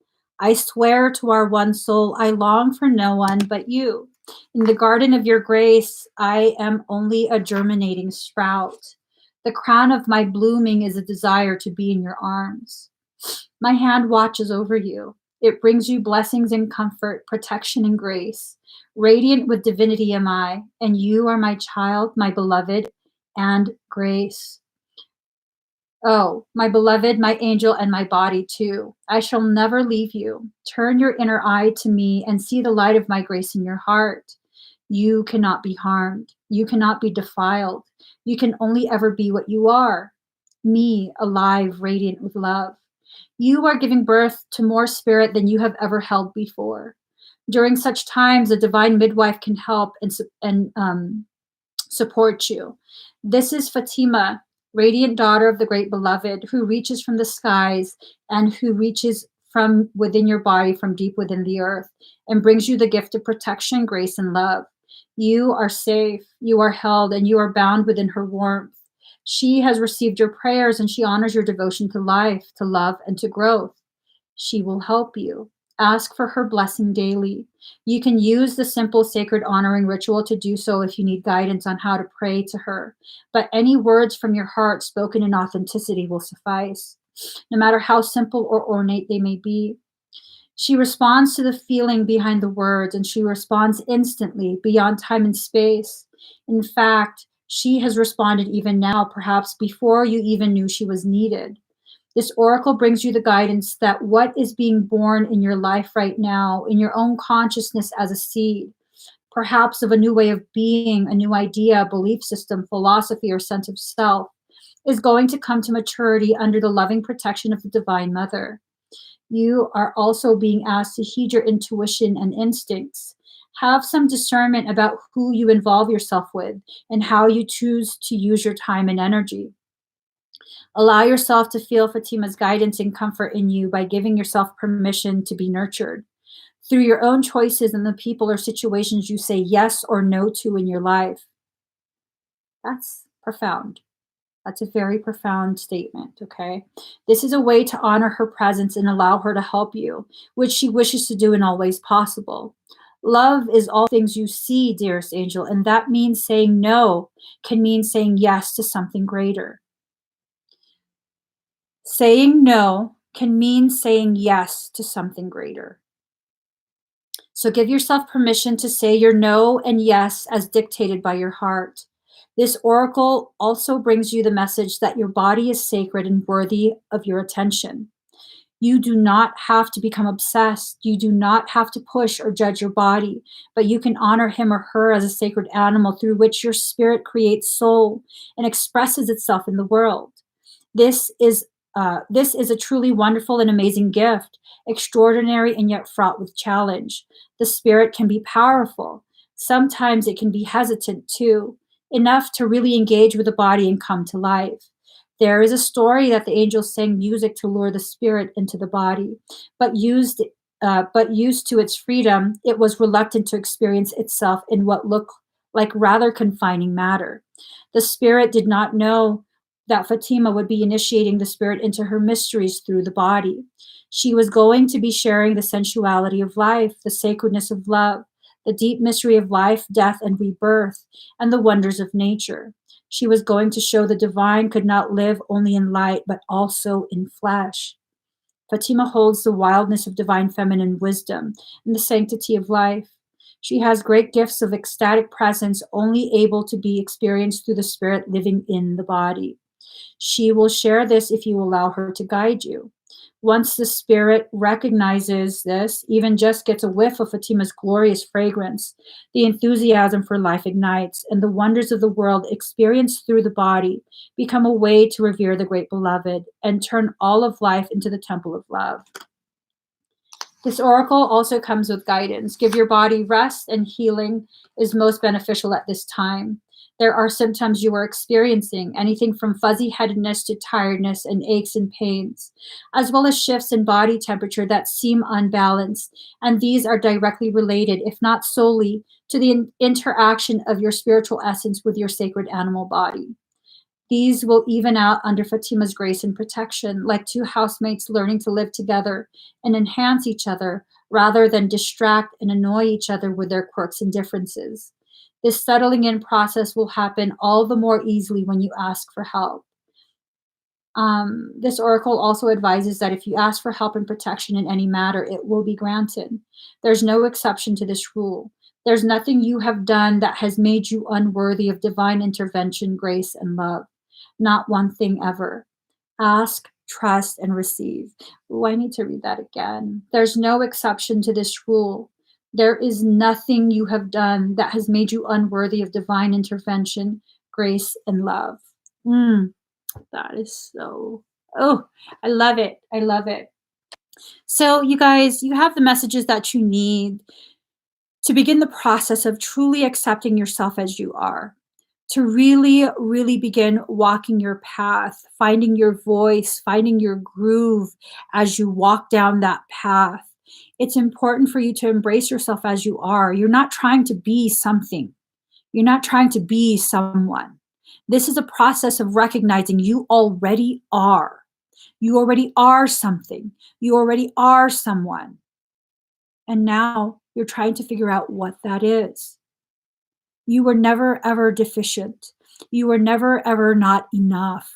I swear to our one soul, I long for no one but you. In the garden of your grace, I am only a germinating sprout. The crown of my blooming is a desire to be in your arms. My hand watches over you. It brings you blessings and comfort, protection and grace. Radiant with divinity am I, and you are my child, my beloved, and grace. Oh, my beloved, my angel, and my body too. I shall never leave you. Turn your inner eye to me and see the light of my grace in your heart. You cannot be harmed. You cannot be defiled. You can only ever be what you are. Me, alive, radiant with love. You are giving birth to more spirit than you have ever held before. During such times, a divine midwife can help and support you. This is Fatima, radiant daughter of the great beloved, who reaches from the skies and who reaches from within your body, from deep within the earth, and brings you the gift of protection, grace, and love. You are safe, you are held, and you are bound within her warmth. She has received your prayers, and she honors your devotion to life, to love, and to growth. She will help you. Ask for her blessing daily. You can use the simple sacred honoring ritual to do so if you need guidance on how to pray to her. But any words from your heart spoken in authenticity will suffice, no matter how simple or ornate they may be. She responds to the feeling behind the words, and she responds instantly, beyond time and space. In fact, she has responded even now, perhaps before you even knew she was needed. This oracle brings you the guidance that what is being born in your life right now, in your own consciousness as a seed, perhaps of a new way of being, a new idea, belief system, philosophy, or sense of self, is going to come to maturity under the loving protection of the Divine Mother. You are also being asked to heed your intuition and instincts. Have some discernment about who you involve yourself with and how you choose to use your time and energy. Allow yourself to feel Fatima's guidance and comfort in you by giving yourself permission to be nurtured through your own choices and the people or situations you say yes or no to in your life. That's profound. That's a very profound statement, okay? This is a way to honor her presence and allow her to help you, which she wishes to do in all ways possible. Love is all things you see, dearest angel, and that means saying no can mean saying yes to something greater. Saying no can mean saying yes to something greater. So give yourself permission to say your no and yes as dictated by your heart. This oracle also brings you the message that your body is sacred and worthy of your attention. You do not have to become obsessed. You do not have to push or judge your body, but you can honor him or her as a sacred animal through which your spirit creates soul and expresses itself in the world. This is this is a truly wonderful and amazing gift, extraordinary and yet fraught with challenge. The spirit can be powerful. Sometimes it can be hesitant too, enough to really engage with the body and come to life. There is a story that the angels sang music to lure the spirit into the body, but used to its freedom, it was reluctant to experience itself in what looked like rather confining matter. The spirit did not know that Fatima would be initiating the spirit into her mysteries through the body. She was going to be sharing the sensuality of life, the sacredness of love, the deep mystery of life, death, and rebirth, and the wonders of nature. She was going to show the divine could not live only in light, but also in flesh. Fatima holds the wildness of divine feminine wisdom and the sanctity of life. She has great gifts of ecstatic presence, only able to be experienced through the spirit living in the body. She will share this if you allow her to guide you. Once the spirit recognizes this, even just gets a whiff of Fatima's glorious fragrance, the enthusiasm for life ignites, and the wonders of the world experienced through the body become a way to revere the great beloved and turn all of life into the temple of love. This oracle also comes with guidance. Give your body rest, and healing is most beneficial at this time. There are symptoms you are experiencing, anything from fuzzy headedness to tiredness and aches and pains, as well as shifts in body temperature that seem unbalanced. And these are directly related, if not solely, to the interaction of your spiritual essence with your sacred animal body. These will even out under Fatima's grace and protection, like two housemates learning to live together and enhance each other rather than distract and annoy each other with their quirks and differences. This settling in process will happen all the more easily when you ask for help. This oracle also advises that if you ask for help and protection in any matter, it will be granted. There's no exception to this rule. There's nothing you have done that has made you unworthy of divine intervention, grace, and love. Not one thing ever. Ask, trust, and receive. Oh, I need to read that again. There's no exception to this rule. There is nothing you have done that has made you unworthy of divine intervention, grace, and love. That is so, oh, I love it. I love it. So, you guys, you have the messages that you need to begin the process of truly accepting yourself as you are, to really, really begin walking your path, finding your voice, finding your groove as you walk down that path. It's important for you to embrace yourself as you are. You're not trying to be something. You're not trying to be someone. This is a process of recognizing you already are. You already are something. You already are someone. And now you're trying to figure out what that is. You were never, ever deficient. You were never, ever not enough.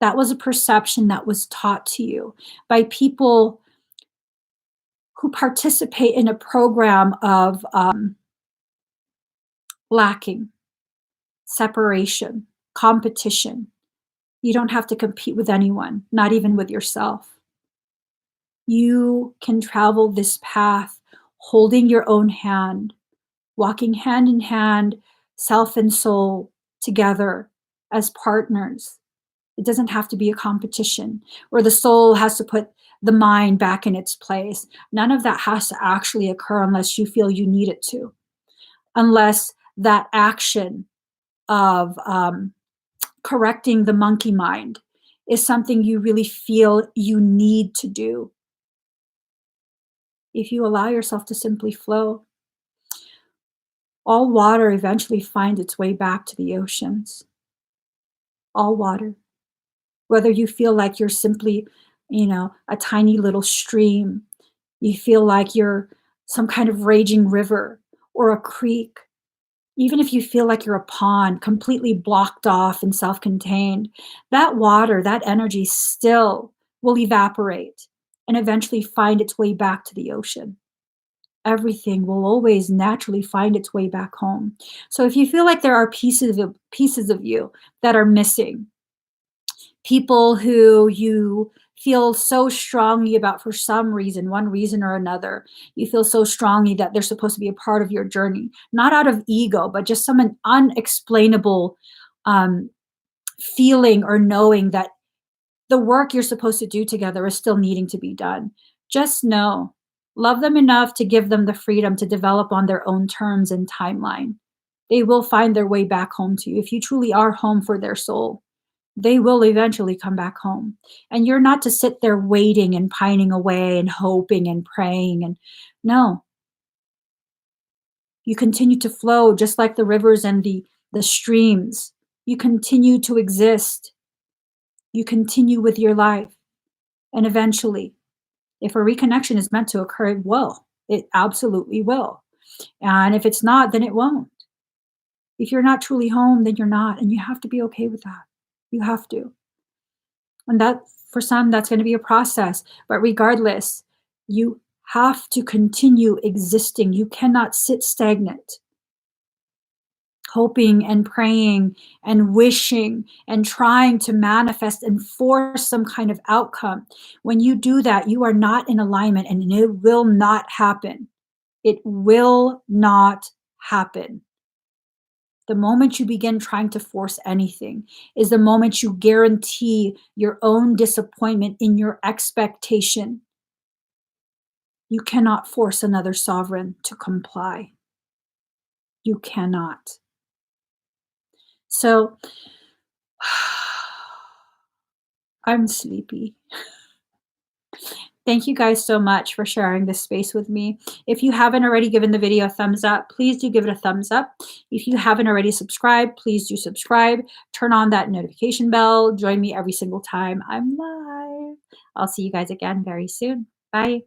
That was a perception that was taught to you by people who participate in a program of lacking, separation, competition. You don't have to compete with anyone, not even with yourself. You can travel this path holding your own hand, walking hand in hand, self and soul together as partners. It doesn't have to be a competition where the soul has to put the mind back in its place. None of that has to actually occur unless you feel you need it to, unless that action of correcting the monkey mind is something you really feel you need to do. If you allow yourself to simply flow, all water eventually finds its way back to the oceans. all water. Whether you feel like you're simply, a tiny little stream, you feel like you're some kind of raging river or a creek, even if you feel like you're a pond completely blocked off and self-contained, that water, that energy still will evaporate and eventually find its way back to the ocean. Everything will always naturally find its way back home. So if you feel like there are pieces of you that are missing, people who you feel so strongly about for some reason, one reason or another, you feel so strongly that they're supposed to be a part of your journey, not out of ego, but just some unexplainable um, feeling or knowing that the work you're supposed to do together is still needing to be done. Just know, love them enough to give them the freedom to develop on their own terms and timeline. They will find their way back home to you if you truly are home for their soul. They will eventually come back home. And you're not to sit there waiting and pining away and hoping and praying. And no, you continue to flow just like the rivers and the streams. You continue to exist. You continue with your life. And eventually, if a reconnection is meant to occur, it will. It absolutely will. And if it's not, then it won't. If you're not truly home, then you're not. And you have to be okay with that. You have to. And that, for some, that's going to be a process. But regardless, you have to continue existing. You cannot sit stagnant, hoping and praying and wishing and trying to manifest and force some kind of outcome. When you do that, you are not in alignment, and it will not happen. It will not happen. The moment you begin trying to force anything is the moment you guarantee your own disappointment in your expectation. You cannot force another sovereign to comply. You cannot. So, I'm sleepy. Thank you guys so much for sharing this space with me. If you haven't already given the video a thumbs up, please do give it a thumbs up. If you haven't already subscribed, please do subscribe. Turn on that notification bell. Join me every single time I'm live. I'll see you guys again very soon. Bye.